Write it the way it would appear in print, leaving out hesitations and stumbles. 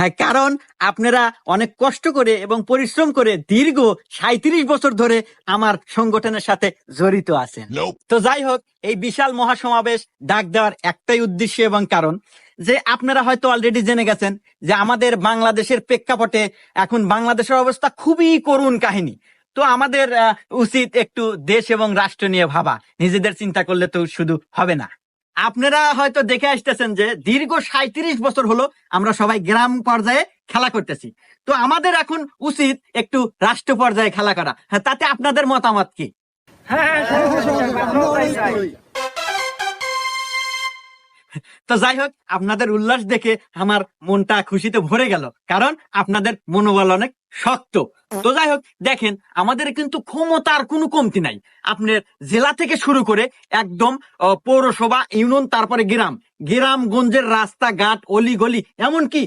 হ্যাঁ, কারণ আপনারা অনেক কষ্ট করে এবং পরিশ্রম করে দীর্ঘ 37 বছর ধরে আমার সংগঠনের সাথে জড়িত আছেন। তো যাই হোক, এই বিশাল মহাসমাবেশ ডাক দেওয়ার একটাই উদ্দেশ্য এবং কারণ যে আপনারা হয়তো অলরেডি জেনে গেছেন যে আমাদের বাংলাদেশের প্রেক্ষাপটে এখন বাংলাদেশের অবস্থা খুবই করুণ কাহিনী। তো আমাদের উচিত একটু দেশ এবং রাষ্ট্র নিয়ে ভাবা, নিজেদের চিন্তা করলে তো শুধু হবে না। আপনারা হয়তো দেখে আসতেছেন যে দীর্ঘ 37 বছর হলো আমরা সবাই গ্রাম পর্যায়ে খেলা করতেছি। তো আমাদের এখন উচিত একটু রাষ্ট্র পর্যায়ে খেলা করা। হ্যাঁ, তাতে আপনাদের মতামত কি? তো যাই হোক, আপনাদের উল্লাস দেখে আমার মনটা খুশিতে ভরে গেল, কারণ আপনাদের মনোবল অনেক শক্ত। তো যাই হোক, দেখেন আমাদের কিন্তু ক্ষমতার কোনো কমতি নাই। আপনার জেলা থেকে শুরু করে একদম পৌরসভা, ইউনিয়ন, তারপরে গ্রাম, গ্রামগঞ্জের রাস্তাঘাট, অলি গলি, এমনকি